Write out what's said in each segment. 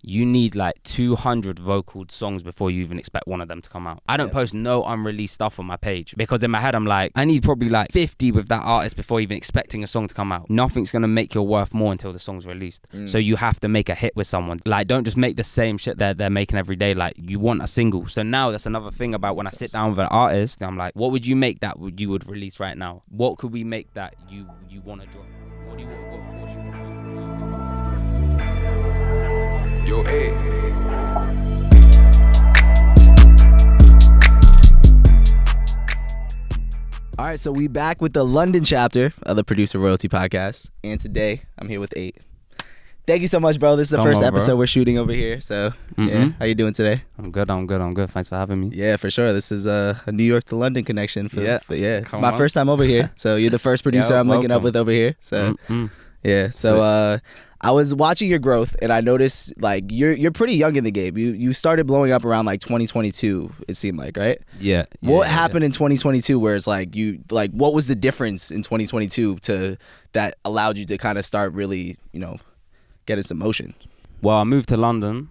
you need like 200 vocal songs before you even expect one of them to come out. I don't post no unreleased stuff on my page because in my head I'm like, I need probably like 50 with that artist before even expecting a song to come out. Nothing's gonna make your worth more until the song's released. So you have to make a hit with someone. Like, don't just make the same shit that they're making every day. Like, you want a single. So now that's another thing about when I sit down with an artist, I'm like, what would you make that you would release right now? What could we make that you want to drop? What do you want? Yo, hey. All right, so we back with the London chapter of the Producer Royalty podcast, and today I'm here with 8. Thank you so much, bro. This is the first episode we're shooting over here. So, yeah, how you doing today? I'm good. Thanks for having me. Yeah, for sure. This is a New York to London connection. Come my on. first time over here. So you're the first producer I'm linking up with over here. So, yeah. So, I was watching your growth, and I noticed like you're pretty young in the game. You started blowing up around like 2022. It seemed like, right? Yeah. What happened in 2022? Where it's like what was the difference in 2022 that allowed you to kind of start really, getting some motion? Well, I moved to London.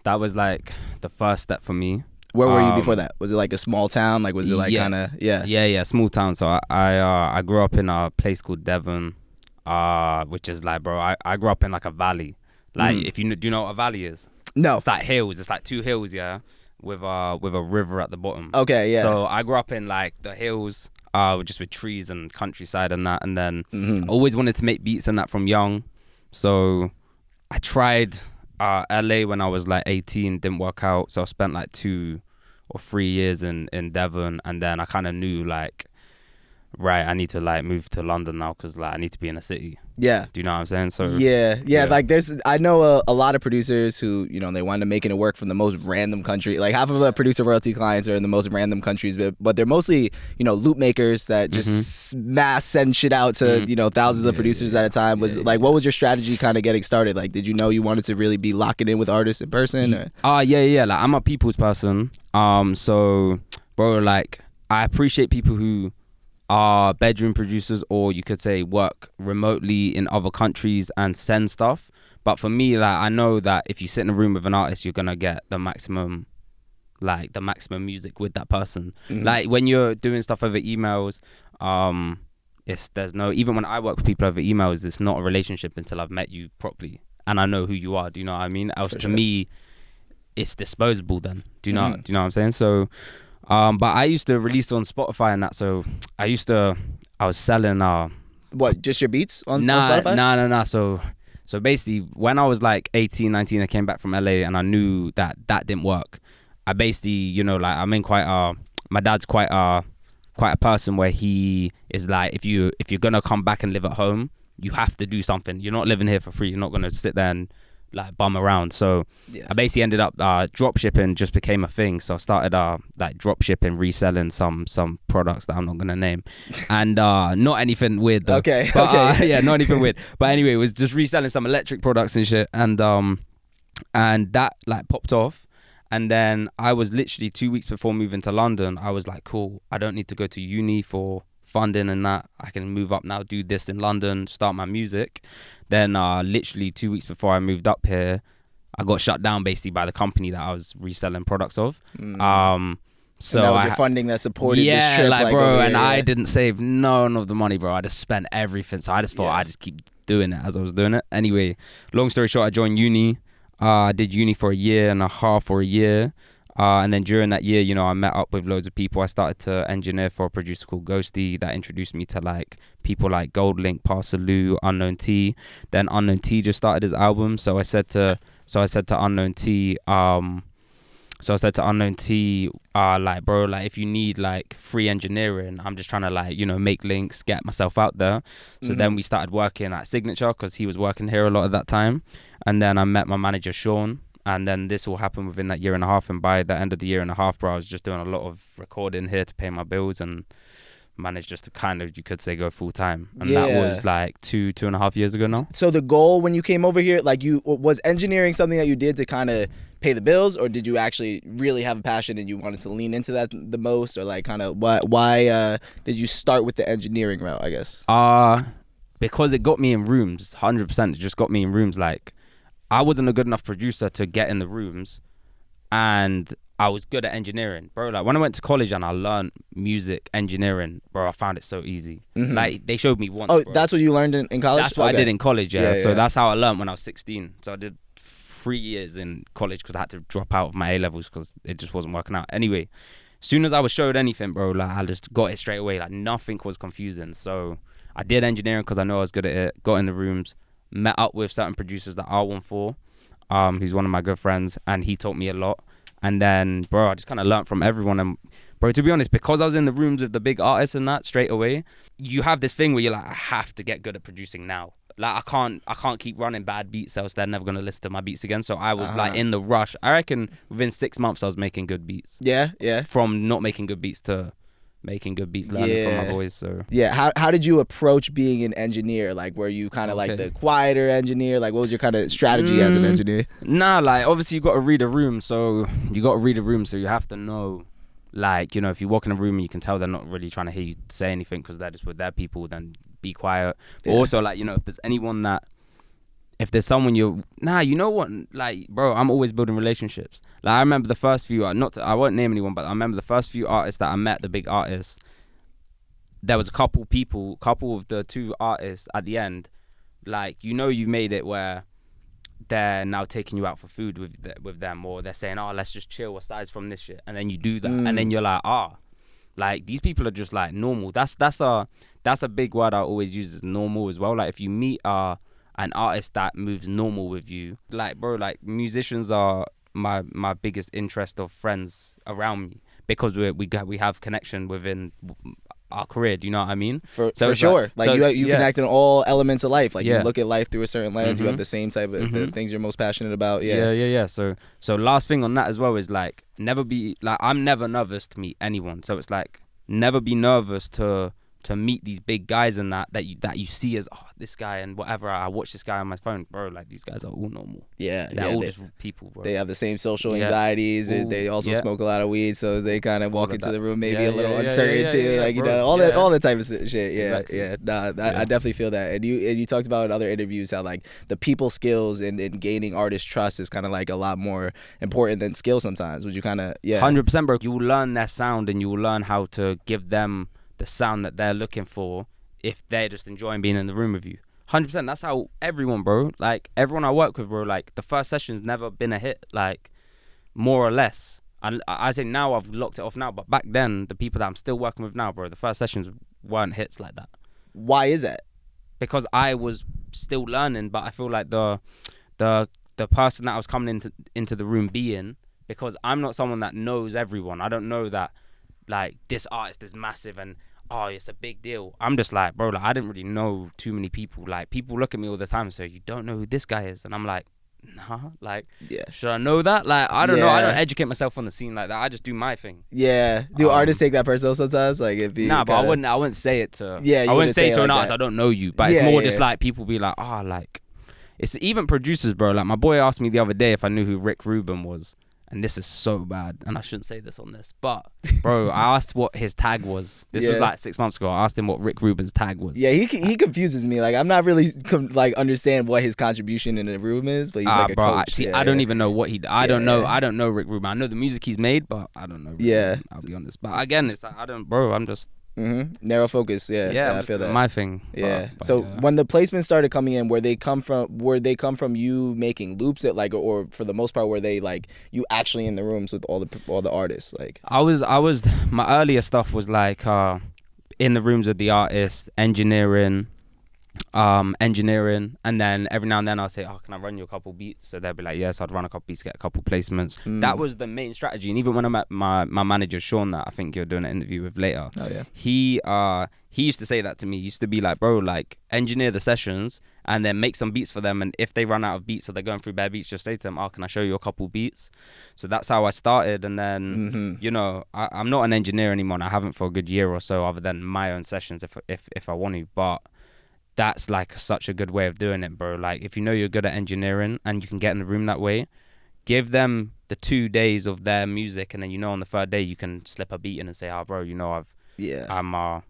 That was like the first step for me. Where were you before that? Was it like a small town? Like, was it like kind of Yeah, small town. So I grew up in a place called Devon. Which is like, bro, I grew up in like a valley. Like, if do you know what a valley is? No. It's like hills. It's like 2 hills, yeah, with a river at the bottom. Okay, yeah. So I grew up in like the hills, just with trees and countryside and that. And then I always wanted to make beats and that from young. So I tried LA when I was like 18, didn't work out. So I spent like 2 or 3 years in Devon, and then I kind of knew like, right, I need to like move to London now because like I need to be in a city. Yeah. Do you know what I'm saying? So yeah. Like I know a lot of producers who they wind up making it work from the most random country. Like half of the producer royalty clients are in the most random countries, but they're mostly Loopmakers that just mass send shit out to thousands of producers at a time. Like, what was your strategy kind of getting started? Like, did you know you wanted to really be locking in with artists in person? Yeah. Like, I'm a people's person. So bro, like I appreciate people who are bedroom producers, or you could say work remotely in other countries and send stuff. But for me, like, I know that if you sit in a room with an artist, you're gonna get the maximum music with that person. Like when you're doing stuff over emails, even when I work with people over emails, it's not a relationship until I've met you properly and I know who you are. Do you know what I mean? Else, to me, it's disposable then. Do you know what I'm saying? So but I used to release on Spotify and that, so I was selling what, just your beats on Spotify? Nah. So basically, when I was like 18, 19, I came back from LA and I knew that didn't work. I basically, like I'm in my dad's quite a person where he is like, if you're gonna come back and live at home, you have to do something. You're not living here for free. You're not gonna sit there and like bum around. So I basically ended up drop shipping just became a thing. So I started like drop shipping, reselling some products that I'm not gonna name, and not anything weird though. Okay. Yeah, not anything weird. But anyway, it was just reselling some electric products and shit, and that like popped off. And then I was literally 2 weeks before moving to London, I was like, cool, I don't need to go to uni for funding and that. I can move up now, do this in London, start my music. Then literally 2 weeks before I moved up here, I got shut down basically by the company that I was reselling products of. So and that was your funding that supported this trip, like bro, here, and I didn't save none of the money, bro. I just spent everything. So I just thought I'd just keep doing it as I was doing it. Anyway, long story short, I joined uni. I did uni for 1.5 years or a year. And then during that year, I met up with loads of people. I started to engineer for a producer called Ghosty that introduced me to like people like Gold Link, Parsaloo, Unknown T. Then Unknown T just started his album. So I said to Unknown T, like, bro, like if you need like free engineering, I'm just trying to like, make links, get myself out there. So then we started working at Signature because he was working here a lot at that time. And then I met my manager, Sean. And then this all happened within that 1.5 years. And by the end of the 1.5 years, bro, I was just doing a lot of recording here to pay my bills and managed just to kind of, you could say, go full time. And that was like 2.5 years ago now. So the goal when you came over here, like was engineering something that you did to kind of pay the bills, or did you actually really have a passion and you wanted to lean into that the most, or like kind of why did you start with the engineering route, I guess? Because it got me in rooms, 100%. It just got me in rooms. Like I wasn't a good enough producer to get in the rooms, and I was good at engineering, bro. Like when I went to college and I learned music engineering, bro, I found it so easy. Like they showed me once. Oh, bro. that's what you learned in college? That's what I did in college, yeah. Yeah, So yeah. that's how I learned when I was 16. So I did 3 years in college because I had to drop out of my A levels because it just wasn't working out. Anyway, as soon as I was showed anything, bro, like I just got it straight away. Like nothing was confusing. So I did engineering because I know I was good at it. Got in the rooms, met up with certain producers that R14, who's one of my good friends, and he taught me a lot. And then, bro, I just kind of learned from everyone. And, bro, to be honest, because I was in the rooms with the big artists and that straight away, you have this thing where you're like, I have to get good at producing now. Like, I can't keep running bad beats, else they're never going to listen to my beats again. So I was, like, in the rush. I reckon within 6 months, I was making good beats. Yeah, yeah. From not making good beats to making good beats, learning from my boys. So yeah, how did you approach being an engineer? Like, were you kind of like the quieter engineer? Like, what was your kind of strategy as an engineer? Nah, like obviously you got to read a room, so you have to know, like, you know, if you walk in a room and you can tell they're not really trying to hear you say anything because they're just with their people, then be quiet. But also, like, you know, if there's someone you know what, like, bro, I'm always building relationships. Like, I remember the first few, I won't name anyone, but I remember the first few artists that I met, the big artists, there was a couple of the two artists at the end, like, you know, you made it where they're now taking you out for food with them, or they're saying, oh, let's just chill aside from this shit, and then you do that, and then you're like, like, these people are just like normal. That's a big word I always use, is normal as well. Like, if you meet an artist that moves normal with you, like, bro, like, musicians are my biggest interest of friends around me, because we have connection within our career. Do you know what I mean? For sure. Like you connect in all elements of life. Like, you look at life through a certain lens. You have the same type of the things you're most passionate about. Yeah. So last thing on that as well is, like, I'm never nervous to meet anyone. So it's like, never be nervous to meet these big guys and that you see as, oh, this guy and whatever. I watch this guy on my phone, bro. Like, these guys are all normal. Yeah, they're all just people, bro. They have the same social anxieties. They also smoke a lot of weed, so they kind of walk into the room maybe a little uncertain too. Like, you know, all the type of shit. Yeah, exactly. I definitely feel that. And you talked about in other interviews how, like, the people skills and gaining artist trust is kind of like a lot more important than skill sometimes. Would you kind of 100%, bro. You will learn their sound and you will learn how to give them the sound that they're looking for if they're just enjoying being in the room with you. 100%. That's how everyone, bro. Like, everyone I work with, bro, like, the first session's never been a hit, like, more or less. And I say now I've locked it off now, but back then, the people that I'm still working with now, bro, the first sessions weren't hits like that. Why is that? Because I was still learning, but I feel like the person that I was coming into the room being, because I'm not someone that knows everyone. I don't know that, like, this artist is massive and, oh, it's a big deal. I'm just like, bro, like, I didn't really know too many people. Like, people look at me all the time and say, you don't know who this guy is? And I'm like, nah, like, should I know that? Like, I don't know. I don't educate myself on the scene like that. I just do my thing. Yeah. Do artists take that personal sometimes? Like, if you but I wouldn't say it to. Yeah, I wouldn't say it to an like artist, I don't know you. But it's more just like, people be like, like, it's even producers, bro. Like, my boy asked me the other day if I knew who Rick Rubin was. And this is so bad, and I shouldn't say this on this, but, bro, I asked what his tag was. This was like 6 months ago. I asked him what Rick Rubin's tag was. Yeah, he confuses me. Like, I'm not really understand what his contribution in the room is, but he's like a coach. I don't even know what I don't know. I don't know Rick Rubin. I know the music he's made, but I don't know Rick Rubin, I'll be honest. But again, it's like, I'm just. Narrow focus. I feel that. My thing. But so when the placements started coming in, where they come from you making loops at, like, or for the most part, were they like you actually in the rooms with all the artists? Like, I was my earlier stuff was like in the rooms with the artists, engineering, and then every now and then I'll say, oh, can I run you a couple beats? So they'll be like, yes. I'd run a couple beats, get a couple placements. That was the main strategy. And even when I met my manager Sean, that I think you're doing an interview with later, he used to say that to me. He used to be like, bro, like, engineer the sessions and then make some beats for them, and if they run out of beats or they're going through bare beats, just say to them, oh, can I show you a couple beats? So that's how I started. And then you know, I'm not an engineer anymore, and I haven't for a good year or so, other than my own sessions if I want to. But that's like such a good way of doing it, bro. Like, if you know you're good at engineering and you can get in the room that way, give them the 2 days of their music, and then, you know, on the third day you can slip a beat in and say, oh, bro, you know, I'm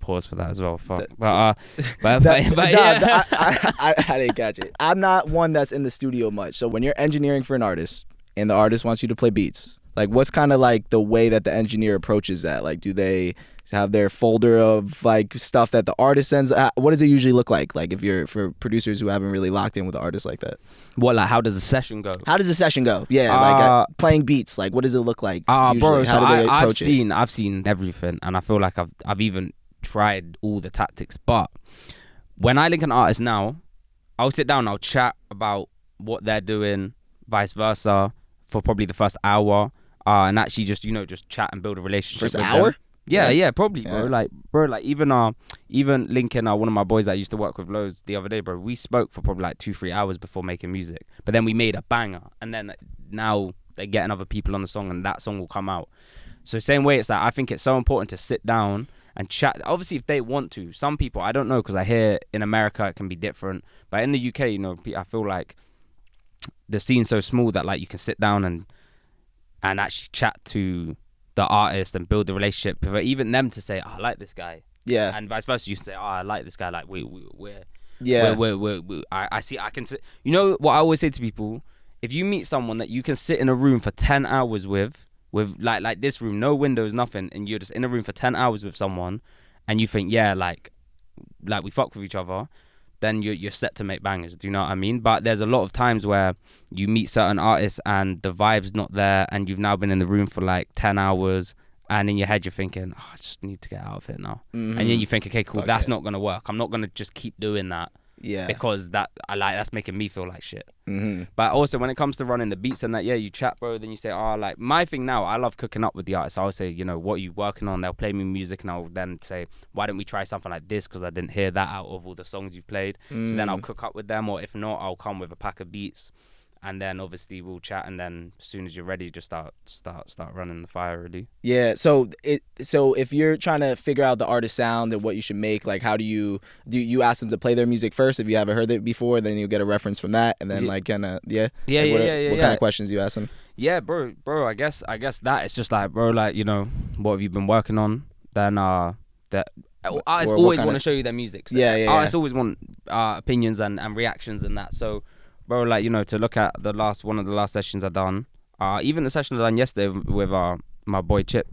pause for that as well. Fuck. That- But yeah. I didn't catch it. I'm not one that's in the studio much. So when you're engineering for an artist and the artist wants you to play beats, like what's kind of like the way that the engineer approaches that? Like, do they have their folder of like stuff that the artist sends? What does it usually look like? Like if you're for producers who haven't really locked in with an artist like that. What, like, how does the session go? How does the session go? Yeah, like playing beats. Like, what does it look like? Bro, usually? so How do they approach it? I've seen everything, and I feel like I've even tried all the tactics. But when I link an artist now, I'll sit down, I'll chat about what they're doing, vice versa, for probably the first hour, and actually just chat and build a relationship. First with hour? them. Yeah, probably, Yeah. bro. Like even linking one of my boys that I used to work with loads the other day, bro. We spoke for probably like 2-3 hours before making music, but then we made a banger, and then now they're getting other people on the song, and that song will come out. So same way, it's like I think it's so important to sit down and chat. Obviously, if they want to, some people I don't know, because I hear in America it can be different, but in the UK, I feel like the scene's so small that like you can sit down and actually chat to the artist and build the relationship. But even them to say, oh, I like this guy, Yeah. and vice versa, you can say, oh, I like this guy. Like we're Yeah. I see. I can. You know what I always say to people: if you meet someone that you can sit in a room for 10 hours with like this room, no windows, nothing, and you're just in a room for 10 hours with someone, and you think, yeah, like we fuck with each other, then you're set to make bangers. Do you know what I mean? But there's a lot of times where you meet certain artists and the vibe's not there, and you've now been in the room for like 10 hours, and in your head you're thinking, oh, I just need to get out of it now. And then you think, okay, cool, that's not gonna work. I'm not gonna just keep doing that. Yeah. Because that's making me feel like shit. But also when it comes to running the beats and that, yeah, you chat, bro. Then you say, oh, like my thing now, I love cooking up with the artists. I'll say, what are you working on? They'll play me music, and I'll then say, why don't we try something like this? Because I didn't hear that out of all the songs you've played. So then I'll cook up with them, or if not, I'll come with a pack of beats, and then obviously we'll chat. And then as soon as you're ready, just start running the fire, really. Yeah. So if you're trying to figure out the artist sound and what you should make, like how do you ask them to play their music first if you haven't heard it before, then you'll get a reference from that, and then like kind of what kind of questions do you ask them? Yeah, bro. I guess that it's just like, bro, like what have you been working on? Then artists always want to show you their music. So artists always want opinions and reactions and that. So, bro, like to look at one of the last sessions I done, even the session I done yesterday with my boy Chip,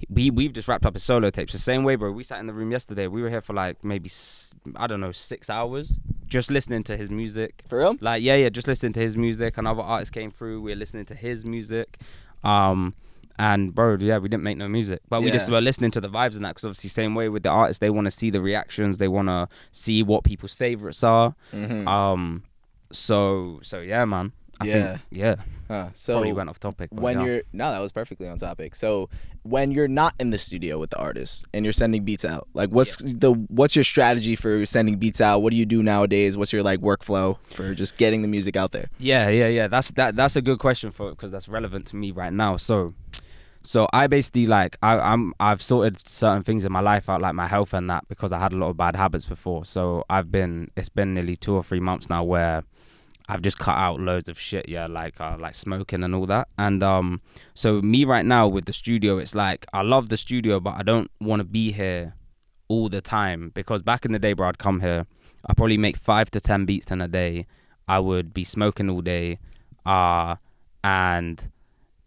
we've just wrapped up his solo tapes the same way, bro. We sat in the room yesterday. We were here for like maybe 6 hours just listening to his music. For real? Like just listening to his music. Another artist came through. We were listening to his music. And bro, we didn't make no music, but we just were listening to the vibes and that, because obviously same way with the artists, they want to see the reactions, they want to see what people's favorites are. So yeah, man. I think so probably went off topic. That was perfectly on topic. So when you're not in the studio with the artist and you're sending beats out, like what's your strategy for sending beats out? What do you do nowadays? What's your like workflow for just getting the music out there? Yeah. That's a good question because that's relevant to me right now. So I basically I've sorted certain things in my life out, like my health and that, because I had a lot of bad habits before. So it's been nearly 2 or 3 months now where I've just cut out loads of shit, like smoking and all that. And so me right now with the studio, it's like I love the studio, but I don't want to be here all the time, because back in the day, bro, I'd come here, I'd probably make 5 to 10 beats in a day. I would be smoking all day, and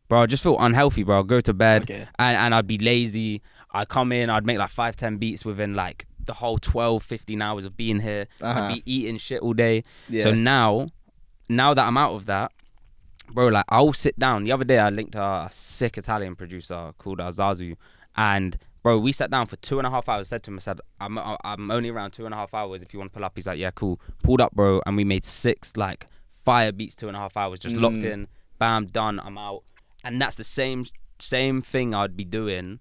bro, I just feel unhealthy, bro. I'd go to bed and I'd be lazy. I'd come in, I'd make like 5-10 beats within like the whole 12-15 hours of being here. I'd be eating shit all day. So now that I'm out of that, bro, like I'll sit down. The other day I linked a sick Italian producer called Zazu, and bro, we sat down for 2.5 hours. Said to him, I said, I'm only around 2.5 hours if you want to pull up. He's like, yeah, cool. Pulled up, bro, and we made 6 like fire beats, 2.5 hours, just locked in, bam, done, I'm out. And that's the same thing I'd be doing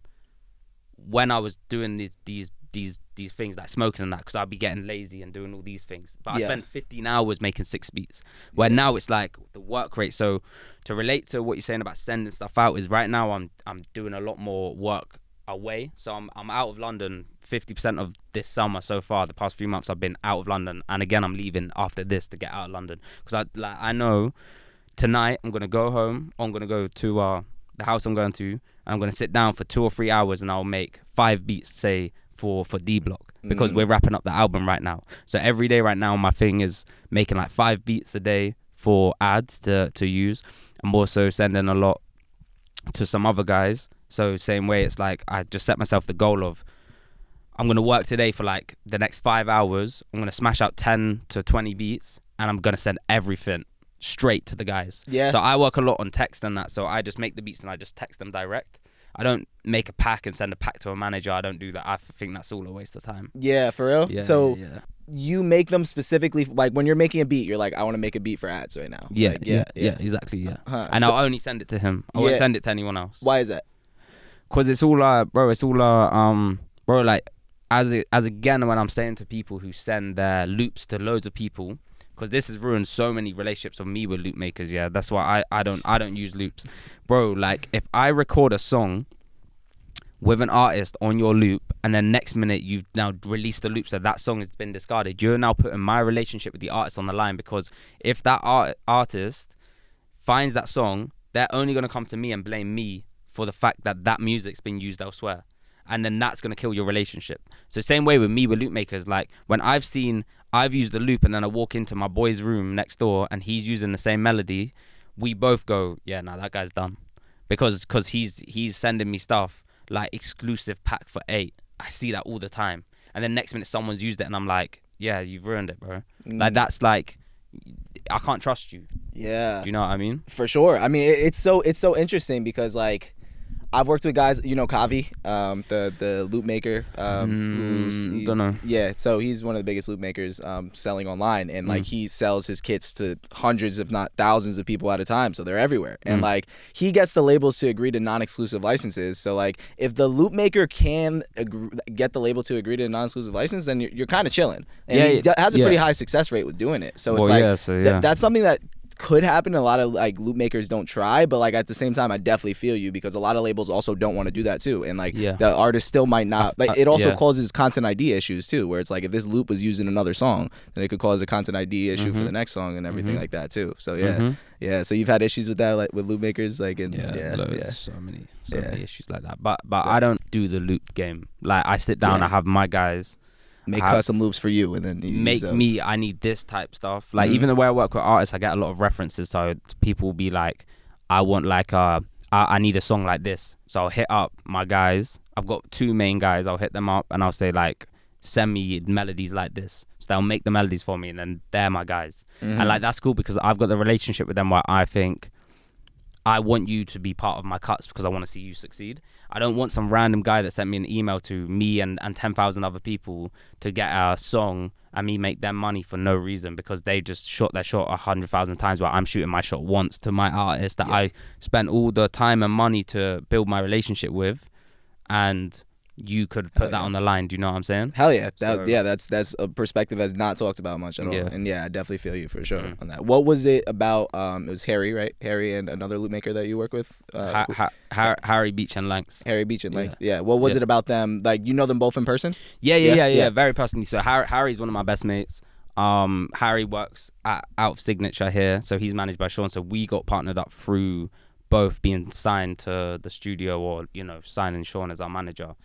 when I was doing these things like smoking and that, because I'd be getting lazy and doing all these things. But I spent 15 hours making 6 beats, where now it's like the work rate. So to relate to what you're saying about sending stuff out, is right now I'm doing a lot more work away. So I'm out of London 50% of this summer so far. The past few months I've been out of London, and again I'm leaving after this to get out of London, because I know tonight I'm gonna go home. I'm gonna go to the house I'm going to, and I'm gonna sit down for 2 or 3 hours, and I'll make 5 beats, say for D Block because we're wrapping up the album right now. So every day right now, my thing is making like 5 beats a day for ads to use. I'm also sending a lot to some other guys. So same way, it's like I just set myself the goal of I'm going to work today for like the next 5 hours. I'm going to smash out 10 to 20 beats and I'm going to send everything straight to the guys. Yeah. So I work a lot on text and that. So I just make the beats and I just text them direct. I don't make a pack and send a pack to a manager. I don't do that. I think that's all a waste of time. Yeah, for real? Yeah, so yeah. You make them specifically, like when you're making a beat, you're like, I want to make a beat for ads right now. Yeah, like, yeah, exactly, yeah. And so, I'll only send it to him. I won't send it to anyone else. Why is that? Because it's all, bro, like, as again, when I'm saying to people who send their loops to loads of people, because this has ruined so many relationships of me with Loopmakers. Yeah, that's why I don't use loops, bro. Like if I record a song with an artist on your loop, and then next minute you've now released the loop, so that song has been discarded. You're now putting my relationship with the artist on the line, because if that artist finds that song, they're only gonna come to me and blame me for the fact that that music's been used elsewhere. And then that's going to kill your relationship. So same way with me with Loopmakers, like when I've used the loop and then I walk into my boy's room next door and he's using the same melody, we both go, yeah, nah, that guy's done. Because he's sending me stuff like exclusive pack for 8. I see that all the time. And then next minute someone's used it and I'm like, yeah, you've ruined it, bro. Like that's like, I can't trust you. Yeah. Do you know what I mean? For sure. I mean, it's so interesting because like, I've worked with guys, you know, Kavi, the loop maker. Don't know. Yeah, so he's one of the biggest loop makers selling online, and like he sells his kits to hundreds, if not thousands, of people at a time. So they're everywhere, and like he gets the labels to agree to non-exclusive licenses. So like if the loop maker can get the label to agree to a non-exclusive license, then you're kind of chilling. And he has a pretty high success rate with doing it. So it's that's something that could happen. A lot of like loop makers don't try, but like at the same time I definitely feel you, because a lot of labels also don't want to do that too, and like the artist still might not like it also causes content ID issues too, where it's like if this loop was used in another song, then it could cause a content ID issue for the next song and everything like that too. So yeah, so you've had issues with that, like with loop makers, like so many issues like that, but I don't do the loop game. Like I sit down, I have my guys make custom loops for you, and then you make me, I need this type stuff. Like even the way I work with artists, I get a lot of references. So people will be like, I want like I need a song like this. So I'll hit up my guys. I've got 2 main guys. I'll hit them up and I'll say like, send me melodies like this. So they'll make the melodies for me, and then they're my guys. And like that's cool because I've got the relationship with them where I think I want you to be part of my cuts because I want to see you succeed. I don't want some random guy that sent me an email to me and 10,000 other people to get a song and me make them money for no reason, because they just shot their shot 100,000 times while I'm shooting my shot once to my artist that I spent all the time and money to build my relationship with, and you could put that on the line. Do you know what I'm saying? Hell yeah. That's a perspective that's not talked about much at all. And I definitely feel you for sure on that. What was it about? It was Harry, right? Harry and another loop maker that you work with? Harry Beach and Lanks. Harry Beach and Lanks. Yeah. What was it about them? Like, you know them both in person? Yeah. Very personally. So Harry's one of my best mates. Harry works out of Signature here, so he's managed by Sean. So we got partnered up through both being signed to the studio, or signing Sean as our manager.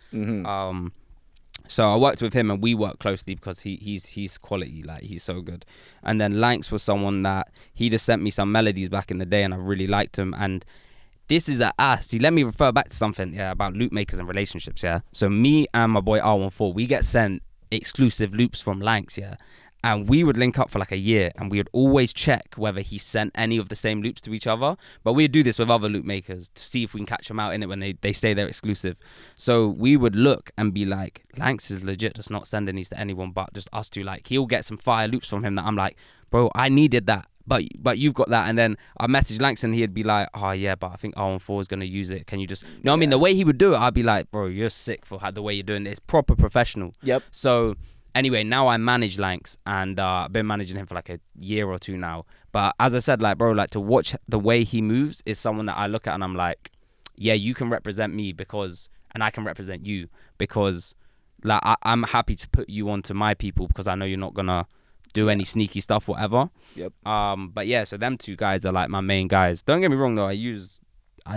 So I worked with him and we worked closely because he's quality, like he's so good. And then Lanks was someone that he just sent me some melodies back in the day and I really liked him. And this is see, let me refer back to something about loop makers and relationships. So me and my boy R14, we get sent exclusive loops from Lanks. And we would link up for like a year and we would always check whether he sent any of the same loops to each other. But we'd do this with other loop makers to see if we can catch them out in it when they say they're exclusive. So we would look and be like, Lanks is legit just not sending these to anyone but just us two. Like he'll get some fire loops from him that I'm like, bro, I needed that. But you've got that. And then I message Lanks and he'd be like, oh yeah, but I think R14 is going to use it. Can you just, I mean? The way he would do it, I'd be like, bro, you're sick for the way you're doing it. It's proper professional. Yep. So anyway, now I manage Lanks and I've been managing him for like a year or 2 now. But as I said, like, bro, like to watch the way he moves is someone that I look at and I'm like, yeah, you can represent me and I can represent you because like I'm happy to put you onto my people because I know you're not gonna do any sneaky stuff, whatever. Yep. But yeah, so them 2 guys are like my main guys. Don't get me wrong though, I use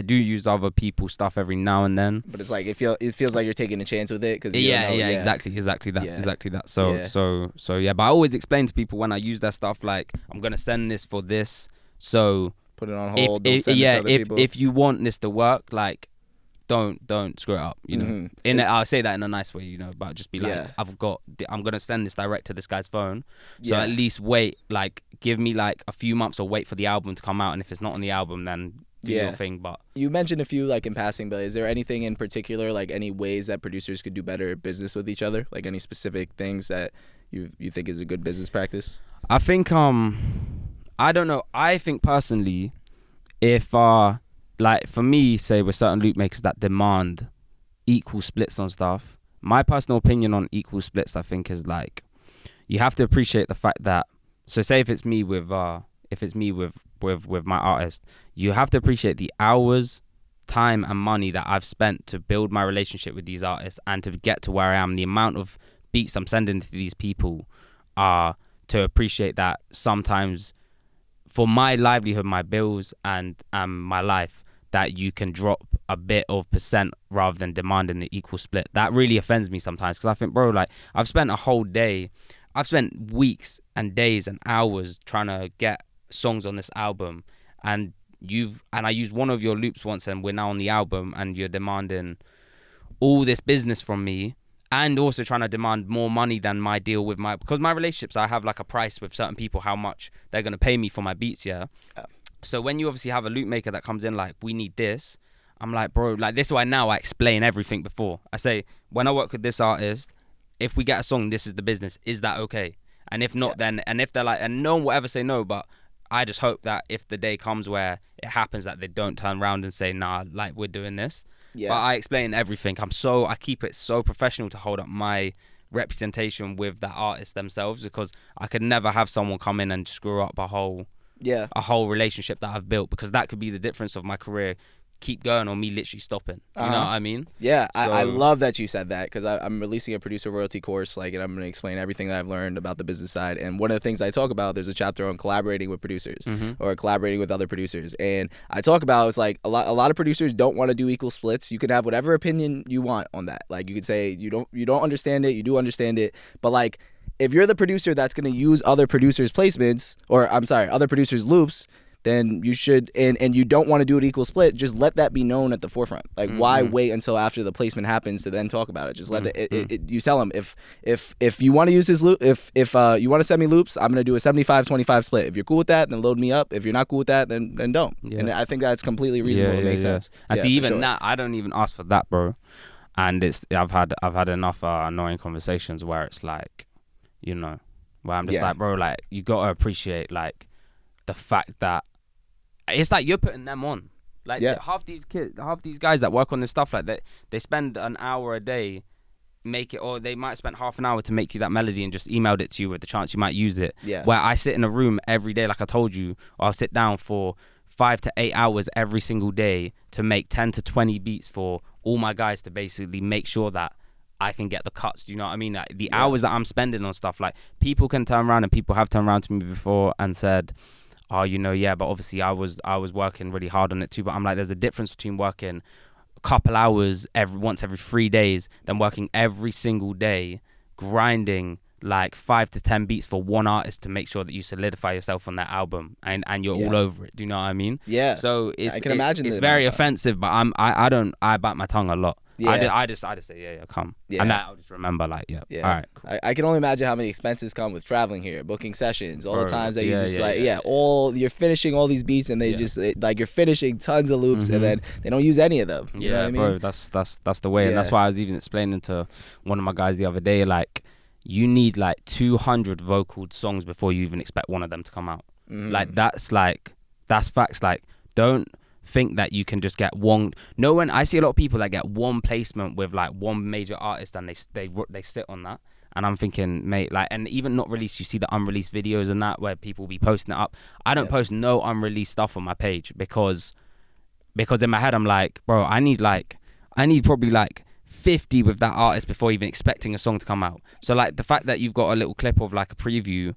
use other people's stuff every now and then. But it's like it feels like you're taking a chance with it because Exactly that. So yeah. But I always explain to people when I use that stuff, like, I'm gonna send this for this. So put it on hold. Don't send it to other people. If you want this to work, like, don't screw it up, you know. I'll say that in a nice way, you know, but just be like, I'm gonna send this direct to this guy's phone, so at least wait, like, give me like a few months or wait for the album to come out, and if it's not on the album, then do your thing. But you mentioned a few, like, in passing, but is there anything in particular, like any ways that producers could do better business with each other, like any specific things that you think is a good business practice? I think I don't know, I think personally, if like, for me, say, with certain loop makers that demand equal splits on stuff, my personal opinion on equal splits, I think, is like, you have to appreciate the fact that, so say if it's me with my artist, you have to appreciate the hours, time and money that I've spent to build my relationship with these artists and to get to where I am, the amount of beats I'm sending to these people, to appreciate that sometimes for my livelihood, my bills and my life, that you can drop a bit of percent rather than demanding the equal split. That really offends me sometimes, because I think, bro, like, I've spent weeks and days and hours trying to get songs on this album, and I used one of your loops once, and we're now on the album, and you're demanding all this business from me, and also trying to demand more money than my deal with because my relationships, I have like a price with certain people, how much they're going to pay me for my beats, So when you obviously have a loop maker that comes in like, we need this, I'm like, bro, like, this is why now I explain everything before. I say, when I work with this artist, if we get a song, this is the business. Is that okay? And if not, then, and if they're like, and no one will ever say no, but I just hope that if the day comes where it happens, that they don't turn around and say, nah, like, we're doing this. But I explain everything. I keep it so professional to hold up my representation with that artist themselves, because I could never have someone come in and screw up a whole relationship that I've built, because that could be the difference of my career keep going or me literally stopping. You know what I mean? Yeah, so, I love that you said that, because I'm releasing a producer royalty course, like, and I'm going to explain everything that I've learned about the business side. And one of the things I talk about, there's a chapter on collaborating with producers or collaborating with other producers. And I talk about, it's like a lot of producers don't want to do equal splits. You can have whatever opinion you want on that. Like, you could say you don't understand it, you do understand it, but like, if you're the producer that's going to use other producers' placements, or other producers' loops, then you should, and you don't want to do an equal split, just let that be known at the forefront. Like, why wait until after the placement happens to then talk about it? Just let you tell them, if you want to use this loop, if you want to send me loops, I'm going to do a 75-25 split. If you're cool with that, then load me up. If you're not cool with that, then don't. Yeah. And I think that's completely reasonable. It makes sense. And see, even that, I don't even ask for that, bro. And I've had enough annoying conversations where it's like, you know, where I'm just like, bro, like, you gotta appreciate, like, the fact that it's like you're putting them on. Like, half these guys that work on this stuff, like, they spend an hour a day make it, or they might spend half an hour to make you that melody and just emailed it to you with the chance you might use it. Where I sit in a room every day, like I told you, or I'll sit down for 5 to 8 hours every single day to make 10 to 20 beats for all my guys, to basically make sure that I can get the cuts. Do you know what I mean? Like, the hours that I'm spending on stuff, like, people can turn around, and people have turned around to me before and said, oh, you know, yeah, but obviously I was working really hard on it too. But I'm like, there's a difference between working a couple hours once every 3 days than working every single day, grinding like 5 to 10 beats for one artist to make sure that you solidify yourself on that album, and you're all over it. Do you know what I mean? Yeah. So I can imagine it's very offensive, but I bite my tongue a lot. Yeah. I just say come. Yeah. And I'll just remember, like, all right, cool. I can only imagine how many expenses come with traveling here, booking sessions, all the times that you just you're finishing all these beats, and they just like, you're finishing tons of loops, and then they don't use any of them. You know what I mean? Bro, that's the way, and that's why I was even explaining to one of my guys the other day, like, you need like 200 vocal songs before you even expect one of them to come out. Like, that's facts. Like, don't think that you can just get one. No one. I see a lot of people that get one placement with like one major artist, and they sit on that. And I'm thinking, mate, like, and even not released, you see the unreleased videos and that where people will be posting it up. I don't post no unreleased stuff on my page because in my head I'm like, bro, I need probably like 50 with that artist before even expecting a song to come out. So like, the fact that you've got a little clip of like a preview,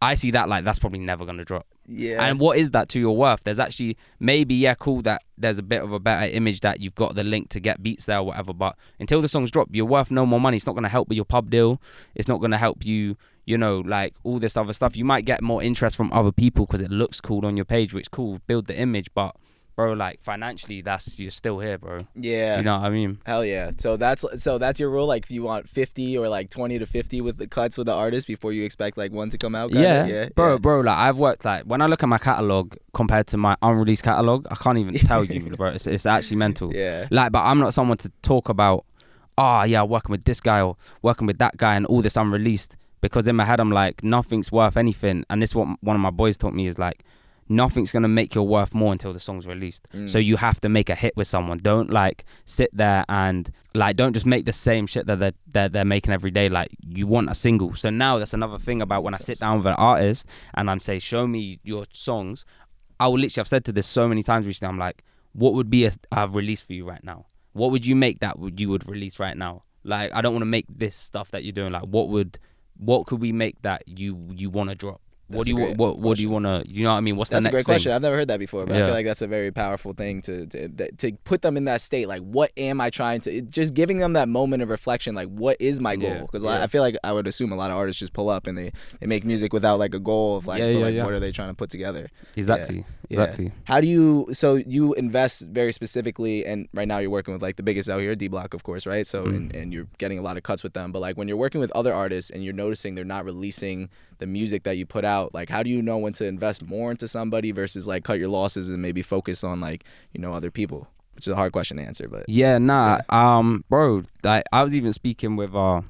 I see that like that's probably never gonna drop. Yeah. And what is that to your worth? There's actually maybe cool that there's a bit of a better image that you've got the link to get beats there or whatever. But until the songs drop, you're worth no more money. It's not gonna help with your pub deal. It's not gonna help you. You know, like all this other stuff. You might get more interest from other people because it looks cool on your page, which cool, build the image, but. Bro, like financially, you're still here, bro. Yeah. You know what I mean? Hell yeah. So that's your rule. Like, if you want 50 or like 20 to 50 with the cuts with the artist before you expect like one to come out. Yeah, bro. Like I've worked like when I look at my catalog compared to my unreleased catalog, I can't even tell you, bro. It's actually mental. Yeah. Like, but I'm not someone to talk about. Oh yeah, working with this guy or working with that guy and all this unreleased. Because in my head, I'm like, nothing's worth anything. And this is what one of my boys taught me is like. Nothing's gonna make your worth more until the song's released. So you have to make a hit with someone. Don't like sit there and like don't just make the same shit that they're making every day. Like you want a single. So now that's another thing about when I sit down with an artist and I'm say, show me your songs. I will literally, I've said to this so many times recently. I'm like, what would be a release for you right now? What would you make that you would release right now? Like I don't want to make this stuff that you're doing. Like what could we make that you want to drop? What do you want to? You know what I mean? What's that's the next a great thing? question. I've never heard that before, but I feel like that's a very powerful thing to put them in that state. Like, what am I trying to? Just giving them that moment of reflection. Like, what is my goal? Because I feel like I would assume a lot of artists just pull up and they make music without like a goal of like, what are they trying to put together? Exactly. How do you? So you invest very specifically, and right now you're working with like the biggest out here, D Block, of course, right? So and you're getting a lot of cuts with them. But like when you're working with other artists and you're noticing they're not releasing the music that you put out, like how do you know when to invest more into somebody versus like cut your losses and maybe focus on like, you know, other people, which is a hard question to answer, but bro, like I was even speaking with I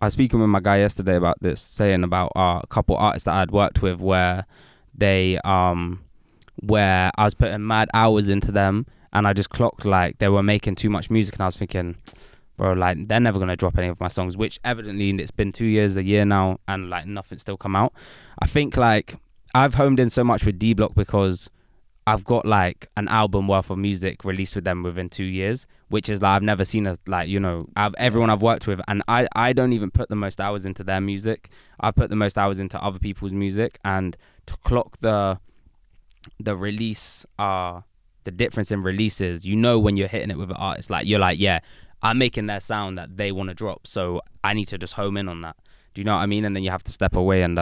was speaking with my guy yesterday about this, saying about a couple artists that I'd worked with where they where I was putting mad hours into them and I just clocked like they were making too much music and I was thinking, bro, like they're never gonna drop any of my songs, which evidently it's been 2 years, a year now, and like nothing's still come out. I think like I've homed in so much with D Block because I've got like an album worth of music released with them within 2 years, which is like I've never seen as like, you know, everyone I've worked with, and I don't even put the most hours into their music. I put the most hours into other people's music, and to clock the release, the difference in releases, you know, when you're hitting it with an artist, like you're like, yeah, I'm making their sound that they want to drop, so I need to just home in on that. Do you know what I mean? And then you have to step away and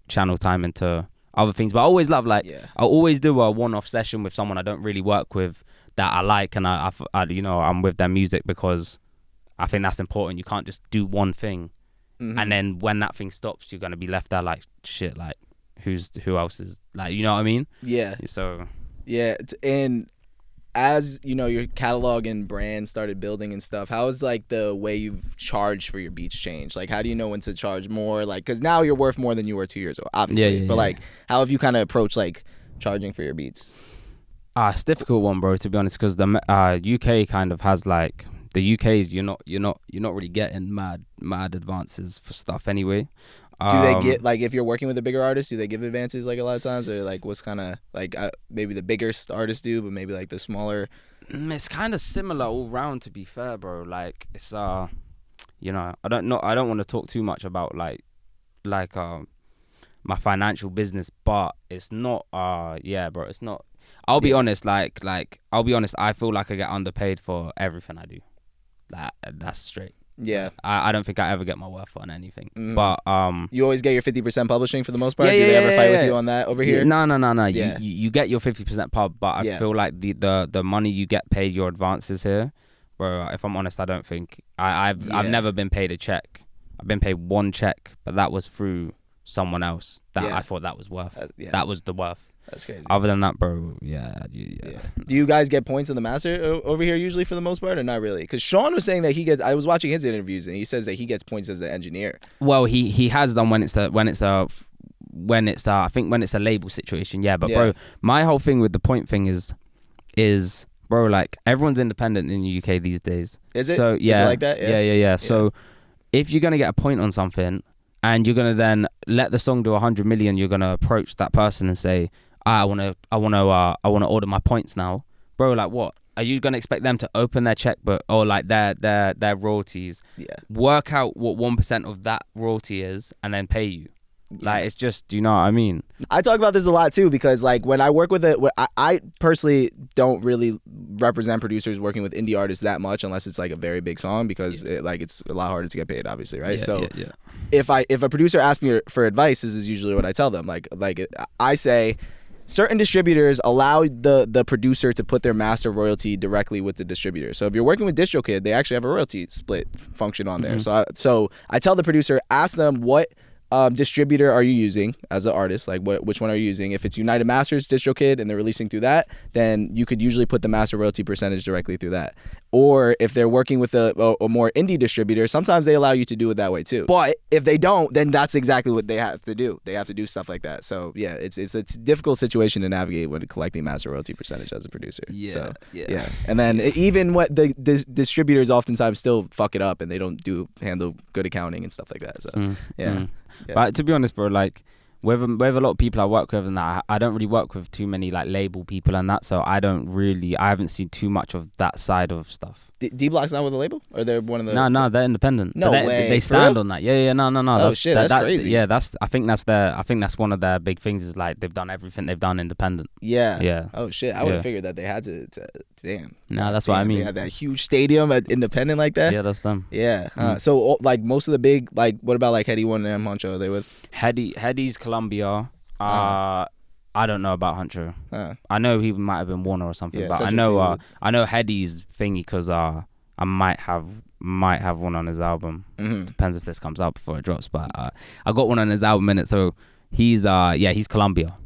channel time into other things. But I always love like I always do a one-off session with someone I don't really work with that I like, and I you know, I'm with their music because I think that's important. You can't just do one thing, and then when that thing stops, you're gonna be left there like shit. Like who else is like, you know what I mean? Yeah. So and as you know, your catalog and brand started building and stuff, how is like the way you've charged for your beats changed? Like, how do you know when to charge more? Like, because now you're worth more than you were 2 years ago, obviously. But like, how have you kind of approached like charging for your beats? It's a difficult one, bro, to be honest, because the UK kind of has like the UK's you're not really getting mad advances for stuff anyway. Do they get like, if you're working with a bigger artist, do they give advances like a lot of times, or like what's kind of like maybe the bigger artists do, but maybe like the smaller? It's kind of similar all round, to be fair, bro. Like it's you know, I don't want to talk too much about like my financial business, but it's not bro, it's not. I'll be honest, like I'll be honest, I feel like I get underpaid for everything I do. Like that's straight. Yeah, I don't think I ever get my worth on anything. But you always get your 50% publishing for the most part. Do they ever fight with you on that over here? No. Yeah. You get your 50% pub, but I feel like the money you get paid, your advances here, bro. If I'm honest, I don't think I've never been paid a check. I've been paid one check, but that was through someone else that I thought that was worth. That was the worth. That's crazy. Other than that, bro, yeah. Do you guys get points on the master over here usually for the most part, or not really? Because Sean was saying that he gets. I was watching his interviews and he says that he gets points as the engineer. Well, he has done when it's I think when it's a label situation, But bro, my whole thing with the point thing is bro, like everyone's independent in the UK these days. Is it? So Is it like that? Yeah. So if you're gonna get a point on something and you're gonna then let the song do 100 million, you're gonna approach that person and say, I wanna order my points now, bro. Like, what are you gonna expect them to open their checkbook or like their royalties? Work out what 1% of that royalty is, and then pay you. Like it's just, do you know what I mean? I talk about this a lot too because like when I work with it, I personally don't really represent producers working with indie artists that much unless it's like a very big song because it's a lot harder to get paid, obviously, right? If a producer asks me for advice, this is usually what I tell them. Like I say, certain distributors allow the producer to put their master royalty directly with the distributor. So if you're working with DistroKid, they actually have a royalty split function on there. So I tell the producer, ask them what distributor are you using as an artist, like which one are you using. If it's United Masters, DistroKid, and they're releasing through that, then you could usually put the master royalty percentage directly through that. Or if they're working with a more indie distributor, sometimes they allow you to do it that way too. But if they don't, then that's exactly what they have to do. They have to do stuff like that. So yeah, it's a difficult situation to navigate when collecting master royalty percentage as a producer. Yeah. And then even what the distributors oftentimes still fuck it up and they don't handle good accounting and stuff like that. So yeah. But to be honest, bro, like with a lot of people I work with and that, I don't really work with too many like label people and that, so I haven't seen too much of that side of stuff. D Block's not with a label, or they're one of the? No, they're independent. No way. They stand on that. Yeah, no. Oh shit, that's crazy. Yeah, I think that's one of their big things is like they've done everything they've done independent. Yeah. Oh shit, I would have figured that they had to. Damn. No, that's what I mean. They had that huge stadium at independent like that. Yeah, that's them. Yeah. So like most of the big, like what about like Heady One and Honcho? Are they with? Heady's Columbia. I don't know about Huncho. I know he might have been Warner or something, but I know Heady's thingy because I might have one on his album. Depends if this comes out before it drops, but I got one on his album in it, so he's Columbia,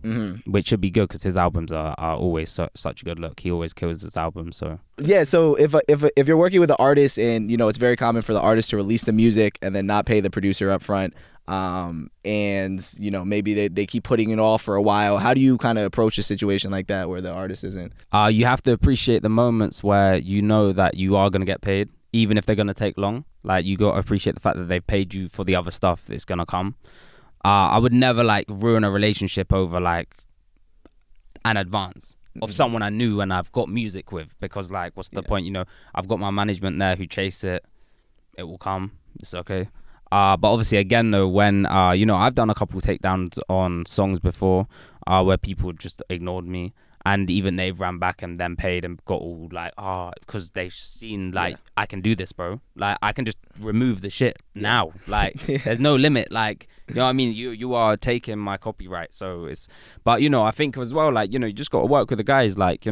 which should be good because his albums are always such a good look. He always kills his album. So yeah, so if you're working with an artist and it's very common for the artist to release the music and then not pay the producer up front, and maybe they keep putting it off for a while, how do you kind of approach a situation like that where the artist isn't? You have to appreciate the moments where you know that you are going to get paid, even if they're going to take long. Like you got to appreciate the fact that they've paid you for the other stuff that's going to come. I would never like ruin a relationship over like an advance of someone I knew and I've got music with, because like what's the point? I've got my management there who chase it will come, it's okay. But obviously again though, when I've done a couple takedowns on songs before where people just ignored me, and even they've ran back and then paid and got all like because they've seen like I can do this, bro. Like I can just remove the shit now. Like there's no limit. Like what I mean, you are taking my copyright. So it's, but I think as well, like you just got to work with the guys. Like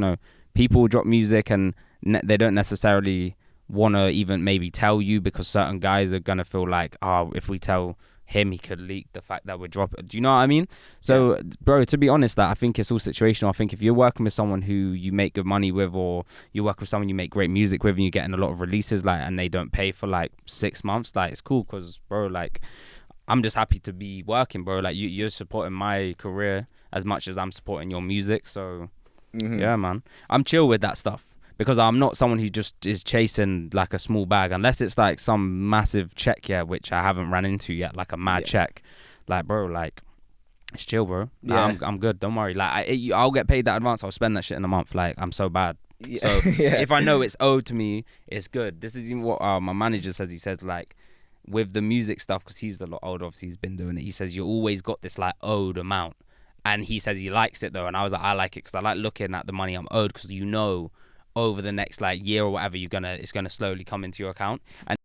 people drop music and they don't necessarily want to even maybe tell you, because certain guys are gonna feel like if we tell him, he could leak the fact that we're dropping. Do you know what I mean? So bro, to be honest, that I think it's all situational. I think if you're working with someone who you make good money with, or you work with someone you make great music with and you're getting a lot of releases, like, and they don't pay for like 6 months, like it's cool, because bro, like I'm just happy to be working, bro. Like you're supporting my career as much as I'm supporting your music. So yeah, man, I'm chill with that stuff, because I'm not someone who just is chasing like a small bag, unless it's like some massive check, which I haven't ran into yet, like a mad check. Like, bro, like, it's chill, bro. Like, I'm good. Don't worry. Like, I'll get paid that advance. I'll spend that shit in a month. Like, I'm so bad. So if I know it's owed to me, it's good. This is even what my manager says. He says, like, with the music stuff, because he's a lot older, obviously he's been doing it. He says, you always got this like owed amount. And he says he likes it though. And I was like, I like it because I like looking at the money I'm owed, because over the next like year or whatever, it's gonna slowly come into your account, and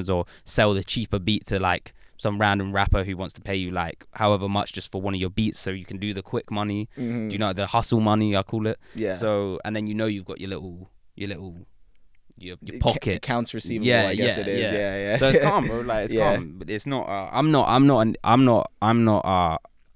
or sell the cheaper beat to like some random rapper who wants to pay you like however much just for one of your beats, so you can do the quick money. Do you know the hustle money, I call it? Yeah. So and then you've got your pocket accounts receivable. I guess it is. Yeah. So it's calm, bro. Like it's calm, but it's not.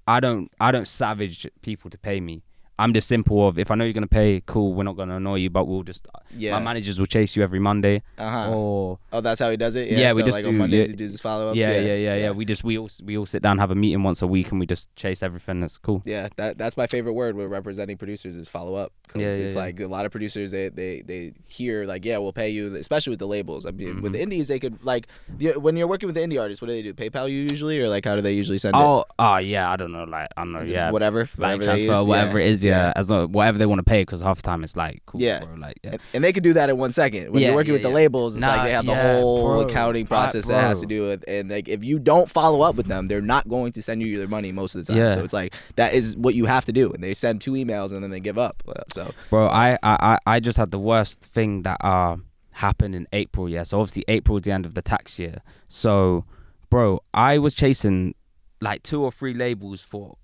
I don't savage people to pay me. I'm just simple of, if I know you're going to pay, cool, we're not going to annoy you, but we'll just, my managers will chase you every Monday. Or that's how he does it? Yeah, we so just like do, on Mondays he does his follow-ups? Yeah. We all sit down, have a meeting once a week, and we just chase everything. That's cool. Yeah, that's my favorite word with representing producers is follow-up. Because it's like a lot of producers, they hear like, we'll pay you, especially with the labels. I mean, with the indies, they could like, when you're working with the indie artists, what do? PayPal you usually? Or like, how do they usually send it? Oh, yeah, I don't know. Like, I don't know, Whatever like they transfer, use. whatever it is. yeah. As long, whatever they want to pay, because half the time it's like, cool, bro. Like, And they can do that in 1 second. When you're working with the labels, it's like they have the whole accounting process that has to do with, and like if you don't follow up with them, they're not going to send you their money most of the time. So it's like that is what you have to do, and they send 2 emails and then they give up. So, bro, I just had the worst thing that happened in April. Yeah, so obviously April is the end of the tax year. So, bro, I was chasing like 2 or 3 labels for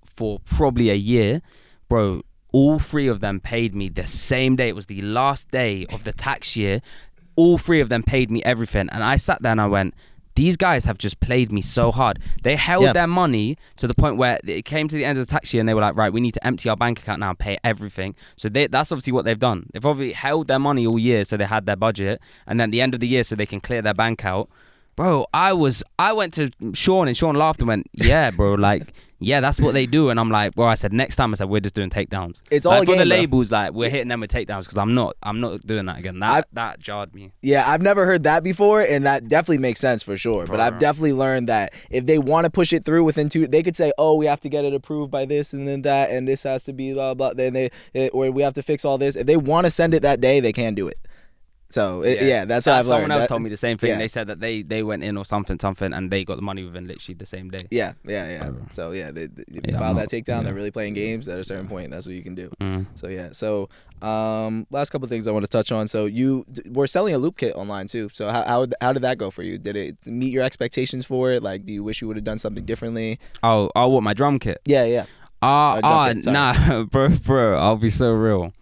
probably a year, bro. All 3 of them paid me the same day. It was the last day of the tax year. All 3 of them paid me everything, and I sat there and I went, these guys have just played me so hard. They held their money to the point where it came to the end of the tax year and they were like, right, we need to empty our bank account now and pay everything. So that's obviously what they've done. They've obviously held their money all year, so they had their budget, and then at the end of the year so they can clear their bank out. Bro, I went to Sean, and Sean laughed and went, yeah, bro, like, yeah, that's what they do. And I'm like, bro, I said, next time, I said, we're just doing takedowns. It's all like, a game, for the bro. labels, like, we're hitting them with takedowns, because I'm not doing that again. That jarred me. Yeah, I've never heard that before, and that definitely makes sense for sure. Bro. But I've definitely learned that if they want to push it through within 2, they could say, oh, we have to get it approved by this and then that, and this has to be blah, blah, then or we have to fix all this. If they want to send it that day, they can do it. So that's what I've learned. Someone else told me the same thing. They said that they went in or something, and they got the money within literally the same day. Yeah. So if you file that takedown, they're really playing games. At a certain point, that's what you can do. So So last couple of things I want to touch on. So you were selling a loop kit online too. So how did that go for you? Did it meet your expectations for it? Like, do you wish you would have done something differently? Oh, what, my drum kit? Yeah. Nah, bro, I'll be so real.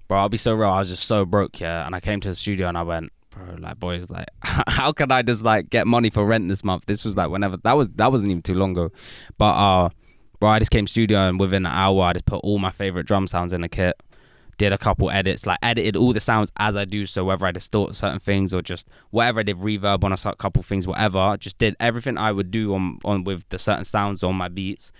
Bro, I'll be so real. I was just so broke, yeah. And I came to the studio and I went, bro, like, boys, like, how can I just like get money for rent this month? This was like whenever that wasn't even too long ago. But bro, I just came to studio, and within an hour I just put all my favorite drum sounds in the kit. Did a couple edits, like edited all the sounds as I do. So whether I distort certain things or just whatever, I did reverb on a couple things, whatever. Just did everything I would do on with the certain sounds on my beats.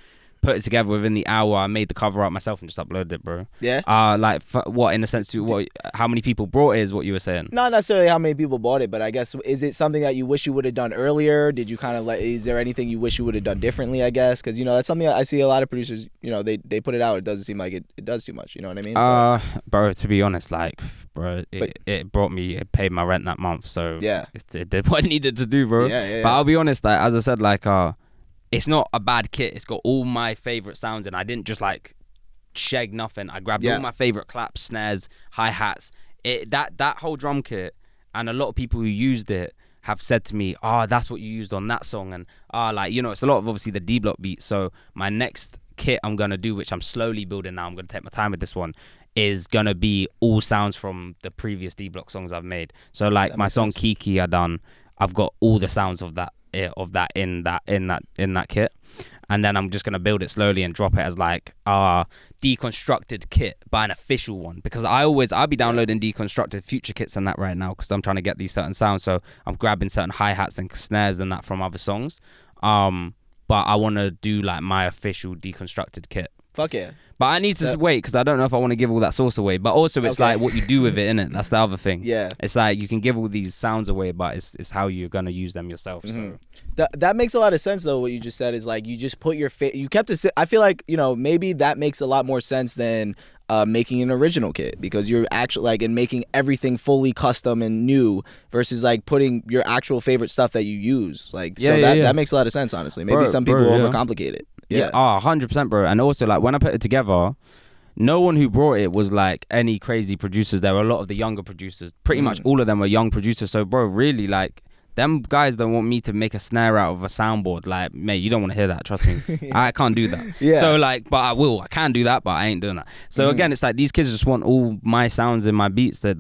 Put it together within the hour. I made the cover art myself and just uploaded it, bro. Yeah. Like, what, in the sense to what? How many people brought it is what you were saying? Not necessarily how many people bought it, but I guess, is it something that you wish you would have done earlier? Did you kind of is there anything you wish you would have done differently, I guess? Because, that's something I see a lot of producers, they put it out. It doesn't seem like it does too much. You know what I mean? Bro, to be honest, like, bro, it paid my rent that month. So yeah, it did what it needed to do, bro. Yeah. But I'll be honest, like, as I said, like, it's not a bad kit. It's got all my favorite sounds, and I didn't just like shag nothing. I grabbed all my favorite claps, snares, hi-hats. That whole drum kit, and a lot of people who used it have said to me, that's what you used on that song. And like, it's a lot of obviously the D-block beats. So my next kit I'm gonna do, which I'm slowly building now, I'm gonna take my time with this one, is gonna be all sounds from the previous D-block songs I've made. So like my song Kiki I've got all the sounds of that in that kit, and then I'm just gonna build it slowly and drop it as like a deconstructed kit, by an official one, because I'll be downloading deconstructed future kits and that right now, because I'm trying to get these certain sounds. So I'm grabbing certain hi-hats and snares and that from other songs, but I want to do like my official deconstructed kit. Fuck yeah. But I need to wait, because I don't know if I want to give all that sauce away. But also, it's like what you do with it, innit? That's the other thing. Yeah. It's like you can give all these sounds away, but it's how you're going to use them yourself. So. That makes a lot of sense, though. What you just said is like you just put your you kept it. I feel like, maybe that makes a lot more sense than making an original kit, because you're actually like and making everything fully custom and new versus like putting your actual favorite stuff that you use. Like, that makes a lot of sense, honestly. Maybe some people overcomplicate it. Yeah. 100%, bro. And also, like, when I put it together, no one who brought it was like any crazy producers. There were a lot of the younger producers. Pretty much all of them were young producers. So, bro, really, like, them guys don't want me to make a snare out of a soundboard. Like, mate, you don't want to hear that. Trust me. I can't do that. Yeah. So, like, but I will. I can do that, but I ain't doing that. So, again, it's like these kids just want all my sounds in my beats that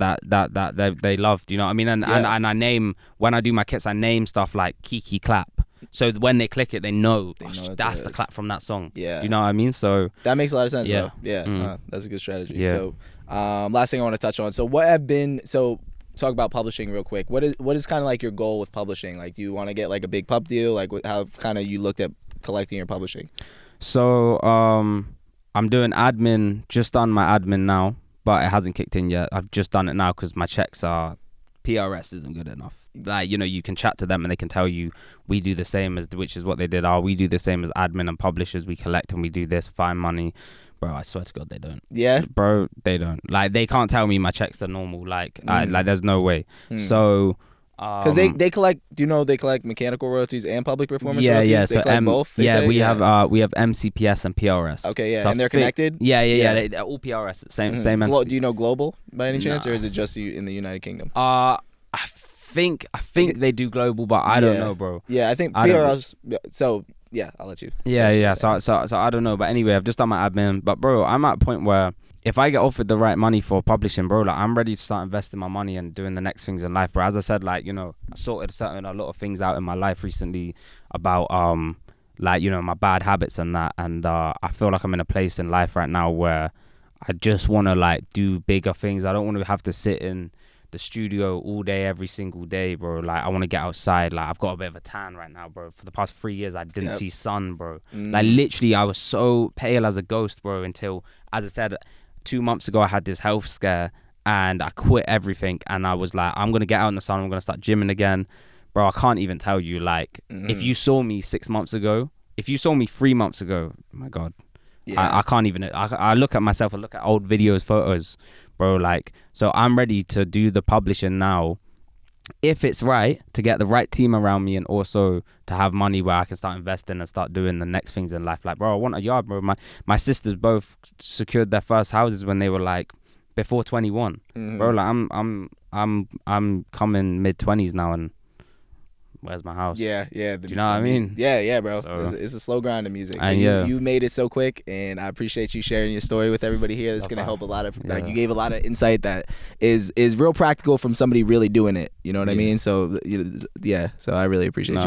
they loved. You know what I mean? And I name, when I do my kits, I name stuff like Kiki Clap. So when they click it, they know that's the clap from that song. Yeah. Do you know what I mean? So that makes a lot of sense, bro. Yeah. That's a good strategy. Yeah. So last thing I want to touch on. So talk about publishing real quick. What is kind of like your goal with publishing? Like, do you want to get like a big pub deal? Like, how kind of you looked at collecting your publishing? So I'm doing admin, just done my admin now, but it hasn't kicked in yet. I've just done it now because my checks are, PRS isn't good enough. Like, you can chat to them and they can tell you, we do the same as, which is what they did. We do the same as admin and publishers. We collect and we do this, find money, Bro, I swear to God, they don't. Yeah. Bro, they don't. Like, they can't tell me my checks are normal. Like, like there's no way. So, because they collect, they collect mechanical royalties and public performance yeah, royalties. yeah. They So collect both. They say? we have MCPS and PRS. Okay, yeah, So and they're connected. Yeah. They're all PRS, same entity. Do you know global by any chance, Nah. or is it just in the United Kingdom? I think they do global, but I don't know, bro. Yeah, I think I don't PRS. So yeah, I'll let you. Yeah. So I don't know, but anyway, I've just done my admin. But bro, I'm at a point where if I get offered the right money for publishing, bro, like I'm ready to start investing my money and doing the next things in life, bro. As I said, like, I sorted a lot of things out in my life recently about like, my bad habits and that, and I feel like I'm in a place in life right now where I just want to like do bigger things. I don't want to have to sit in the studio all day every single day, bro. Like, I want to get outside. Like, I've got a bit of a tan right now, bro. For the past 3 years I didn't see sun, bro. Like, literally I was so pale as a ghost, bro, until, as I said, 2 months ago I had this health scare and I quit everything, and I was like, I'm gonna get out in the sun, I'm gonna start gymming again, bro. I can't even tell you, like, if you saw me 6 months ago, if you saw me 3 months ago, oh my God, I can't even. I look at myself, I look at old videos, photos, bro. Like, so I'm ready to do the publishing now, if it's right, to get the right team around me, and also to have money where I can start investing and start doing the next things in life. Like, bro, I want a yard, bro. My sisters both secured their first houses when they were like before 21, bro. Like, I'm coming mid-20s now, and where's my house? Yeah. Do you know what I mean? Yeah, bro. So, It's a slow grind of music. And you made it so quick, and I appreciate you sharing your story with everybody here. That's gonna help a lot of. Like, you gave a lot of insight that is real practical from somebody really doing it. You know what I mean? So so I really appreciate you.